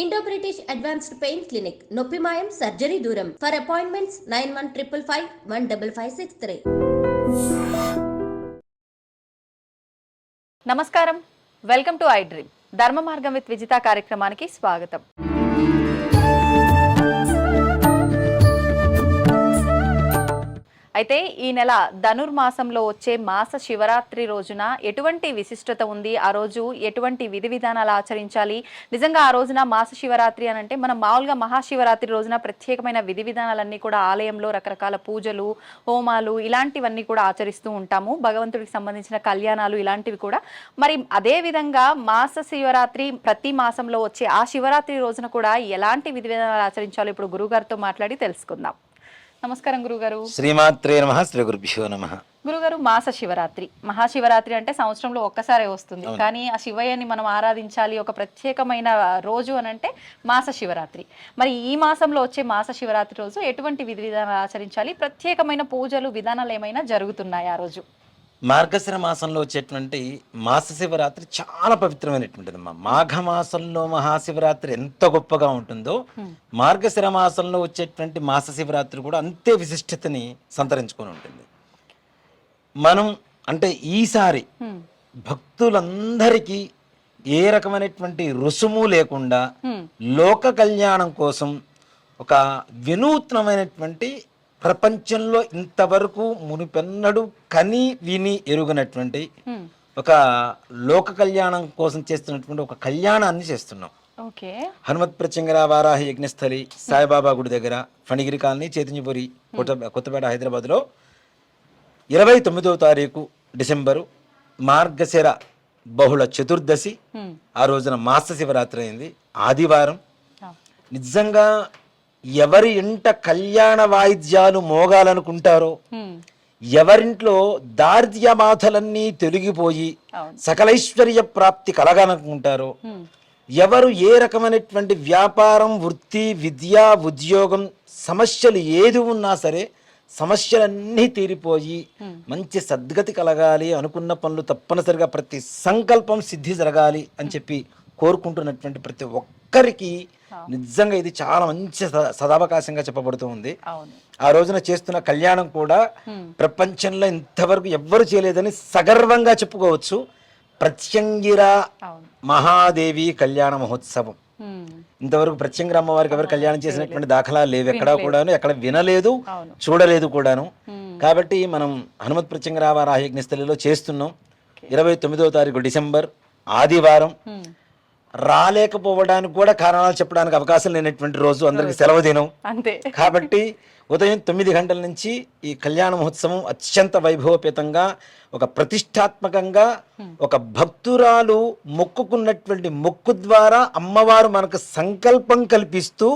Indo British advanced pain clinic నొప్పి మాయం surgery దూరం ఫర్ అపాయింట్మెంట్స్ 9155515563. నమస్కారం, వెల్కమ్ టు ఐ డ్రీమ్. ధర్మ మార్గం విత్ విజిత కార్యక్రమానికి స్వాగతం. అయితే ఈ నెల ధనుర్మాసంలో వచ్చే మాస శివరాత్రి రోజున ఎటువంటి విశిష్టత ఉంది, ఆ రోజు ఎటువంటి విధి విధానాలు ఆచరించాలి, నిజంగా ఆ రోజున మాస శివరాత్రి అని అంటే మనం మామూలుగా మహాశివరాత్రి రోజున ప్రత్యేకమైన విధి విధానాలన్నీ కూడా ఆలయంలో రకరకాల పూజలు, హోమాలు ఇలాంటివన్నీ కూడా ఆచరిస్తూ ఉంటాము. భగవంతుడికి సంబంధించిన కళ్యాణాలు ఇలాంటివి కూడా. మరి అదే విధంగా మాస శివరాత్రి ప్రతి మాసంలో వచ్చే ఆ శివరాత్రి రోజున కూడా ఎలాంటి విధి విధానాలు ఆచరించాలో ఇప్పుడు గురుగారితో మాట్లాడి తెలుసుకుందాం. నమస్కారం గురుగారు. శ్రీమాత్రే నమః. శ్రీ గురుభ్యో నమః. గురుగారు, మాస శివరాత్రి, మహాశివరాత్రి అంటే సంవత్సరంలో ఒక్కసారే వస్తుంది, కానీ ఆ శివయ్యని మనం ఆరాధించాలి, ఒక ప్రత్యేకమైన రోజు అని అంటే మాస శివరాత్రి. మరి ఈ మాసంలో వచ్చే మాస శివరాత్రి రోజు ఎటువంటి విధి విధానాలు ఆచరించాలి, ప్రత్యేకమైన పూజలు విధానాలు ఏమైనా జరుగుతున్నాయి ఆ రోజు? మార్గశిర మాసంలో వచ్చేటువంటి మాస శివరాత్రి చాలా పవిత్రమైనటువంటిది. మాఘమాసంలో మహాశివరాత్రి ఎంత గొప్పగా ఉంటుందో మార్గశిర మాసంలో వచ్చేటువంటి మాస శివరాత్రి కూడా అంతే విశిష్టతని సంతరించుకొని ఉంటుంది. మనం అంటే ఈసారి భక్తులందరికీ ఏ రకమైనటువంటి రుసుము లేకుండా లోక కళ్యాణం కోసం ఒక వినూత్నమైనటువంటి, ప్రపంచంలో ఇంతవరకు మునిపెన్నడు కని విని ఎరుగనటువంటి ఒక లోక కళ్యాణం కోసం చేస్తున్నటువంటి ఒక కళ్యాణాన్ని చేస్తున్నాం. హనుమత్ ప్రత్యంగర వారాహి యజ్ఞస్థలి సాయిబాబా గుడి దగ్గర, ఫణిగిరి కాలనీ, చైతన్యపురి, కొత్తపేట, హైదరాబాద్లో 29వ తారీఖు డిసెంబరు మార్గశిర బహుళ చతుర్దశి. ఆ రోజున మాస శివరాత్రి అయింది, ఆదివారం. నిజంగా ఎవరి ఇంట కళ్యాణ వాయిద్యాలు మోగాలనుకుంటారో, ఎవరింట్లో దారిద్ర్య బాధలన్నీ తొలగిపోయి సకలైశ్వర్య ప్రాప్తి కలగాలనుకుంటారో, ఎవరు ఏ రకమైనటువంటి వ్యాపారం, వృత్తి, విద్య, ఉద్యోగం సమస్యలు ఏది ఉన్నా సరే సమస్యలన్నీ తీరిపోయి మంచి సద్గతి కలగాలి, అనుకున్న పనులు తప్పనిసరిగా ప్రతి సంకల్పం సిద్ధి జరగాలి అని చెప్పి కోరుకుంటున్నటువంటి ప్రతి ఒక్కరికి నిజంగా ఇది చాలా మంచి సదావకాశంగా చెప్పబడుతూ ఉంది. ఆ రోజున చేస్తున్న కళ్యాణం కూడా ప్రపంచంలో ఇంతవరకు ఎవ్వరు చేయలేదని సగర్వంగా చెప్పుకోవచ్చు. ప్రత్యంగిర మహాదేవి కళ్యాణ మహోత్సవం. ఇంతవరకు ప్రత్యంగిర అమ్మవారికి ఎవరు కళ్యాణం చేసినటువంటి దాఖలాలు లేవు, ఎక్కడా కూడాను, ఎక్కడ వినలేదు, చూడలేదు కూడాను. కాబట్టి మనం హనుమత్ ప్రత్యంగిర వారాహి యజ్ఞస్థలిలో చేస్తున్నాం. 29వ తారీఖు డిసెంబర్ ఆదివారం. రాలేకపోవడానికి కూడా కారణాలు చెప్పడానికి అవకాశం లేనటువంటి రోజు, అందరికి సెలవు దినం. కాబట్టి ఉదయం 9 గంటల నుంచి ఈ కళ్యాణ మహోత్సవం అత్యంత వైభవపేతంగా, ఒక ప్రతిష్టాత్మకంగా, ఒక భక్తురాలు మొక్కుకున్నటువంటి మొక్కు ద్వారా అమ్మవారు మనకు సంకల్పం కల్పిస్తూ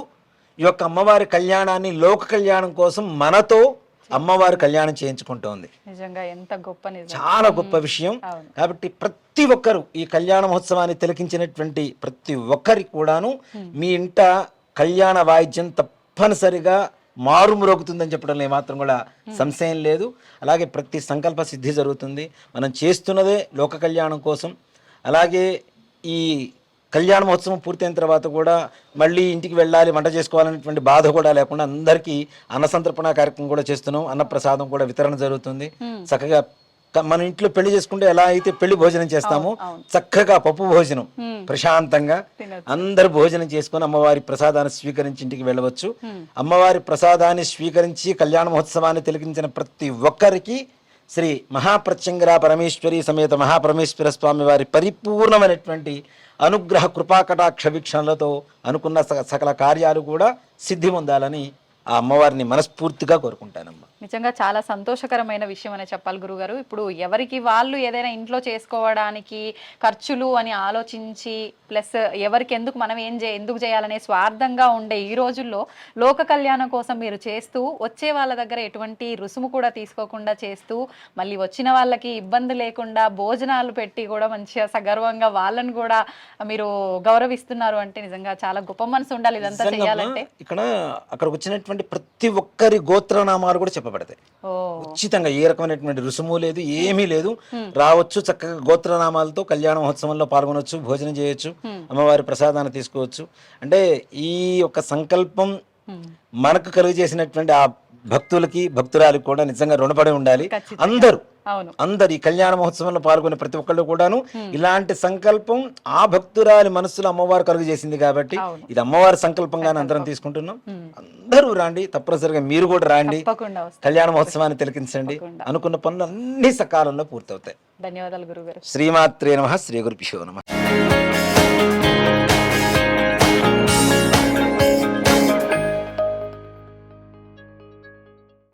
ఈ యొక్క అమ్మవారి కళ్యాణాన్ని లోక కళ్యాణం కోసం మనతో అమ్మవారు కళ్యాణం చేయించుకుంటోంది. నిజంగా ఎంత గొప్ప, చాలా గొప్ప విషయం. కాబట్టి ప్రతి ఒక్కరు ఈ కళ్యాణ మహోత్సవాన్ని తిలకించినటువంటి ప్రతి ఒక్కరికి కూడాను మీ ఇంట కళ్యాణ వాయిద్యం తప్పనిసరిగా మారుమ్రోగుతుందని చెప్పడంలో ఏమాత్రం కూడా సంశయం లేదు. అలాగే ప్రతి సంకల్ప సిద్ధి జరుగుతుంది. మనం చేస్తున్నదే లోక కళ్యాణం కోసం. అలాగే ఈ కళ్యాణ మహోత్సవం పూర్తయిన తర్వాత కూడా మళ్ళీ ఇంటికి వెళ్ళాలి, వంట చేసుకోవాలనేటువంటి బాధ కూడా లేకుండా అందరికీ అన్నసంతర్పణ కార్యక్రమం కూడా చేస్తున్నాం. అన్నప్రసాదం కూడా వితరణ జరుగుతుంది. చక్కగా మన ఇంట్లో పెళ్లి చేసుకుంటే ఎలా అయితే పెళ్లి భోజనం చేస్తామో చక్కగా పప్పు భోజనం ప్రశాంతంగా అందరు భోజనం చేసుకుని అమ్మవారి ప్రసాదాన్ని స్వీకరించి ఇంటికి వెళ్ళవచ్చు. అమ్మవారి ప్రసాదాన్ని స్వీకరించి కళ్యాణ మహోత్సవాన్ని తిలకించిన ప్రతి ఒక్కరికి శ్రీ మహాప్రత్యంగిర పరమేశ్వరి సమేత మహాపరమేశ్వర స్వామి వారి పరిపూర్ణమైనటువంటి అనుగ్రహ కృపాకటాక్ష వీక్షణలతో అనుకున్న సకల కార్యాలు కూడా సిద్ధి పొందాలని ఆ అమ్మవారిని మనస్ఫూర్తిగా కోరుకుంటానమ్మా. నిజంగా చాలా సంతోషకరమైన విషయం అనే చెప్పాలి గురుగారు. ఇప్పుడు ఎవరికి వాళ్ళు ఏదైనా ఇంట్లో చేసుకోవడానికి ఖర్చులు అని ఆలోచించి, ప్లస్ ఎవరికి ఎందుకు మనం ఎందుకు చేయాలనే స్వార్థంగా ఉండే ఈ రోజుల్లో లోక కళ్యాణం కోసం మీరు చేస్తూ, వచ్చే వాళ్ళ దగ్గర ఎటువంటి రుసుము కూడా తీసుకోకుండా చేస్తూ, మళ్ళీ వచ్చిన వాళ్ళకి ఇబ్బంది లేకుండా భోజనాలు పెట్టి కూడా మంచిగా సగర్వంగా వాళ్ళని కూడా మీరు గౌరవిస్తున్నారు అంటే నిజంగా చాలా గొప్ప మనసు ఉండాలి ఇదంతా చేయాలంటే. అక్కడికి వచ్చినటువంటి ప్రతి ఒక్కరి గోత్రనామాలు కూడా చెప్పబడ్డాయి. చెప్పబడతాయి. ఓ ఉచితంగా ఏ రకమైనటువంటి రుసుము లేదు, ఏమీ లేదు. రావచ్చు, చక్కగా గోత్రనామాలతో కళ్యాణ మహోత్సవంలో పాల్గొనవచ్చు, భోజనం చేయొచ్చు, అమ్మవారి ప్రసాదాన్ని తీసుకోవచ్చు. అంటే ఈ యొక్క సంకల్పం మనకు కలుగు చేసినటువంటి ఆ భక్తులకి భక్తురాలకి కూడా నిజంగా రుణపడి ఉండాలి. అందరు ఈ కళ్యాణ మహోత్సవంలో పాల్గొనే ప్రతి ఒక్కళ్ళు కూడాను ఇలాంటి సంకల్పం ఆ భక్తురాలి మనస్సులో అమ్మవారు కలుగు చేసింది కాబట్టి ఇది అమ్మవారి సంకల్పంగానే అందరం తీసుకుంటున్నాం. అందరూ రాండి, తప్పనిసరిగా మీరు కూడా రాండి, కళ్యాణ మహోత్సవాన్ని తిలకించండి. అనుకున్న పనులు అన్ని సకాలంలో పూర్తవుతాయి. ధన్యవాదాలు గురుగారు. శ్రీమాత్రే నమః. శ్రీ గురుభ్యో నమః.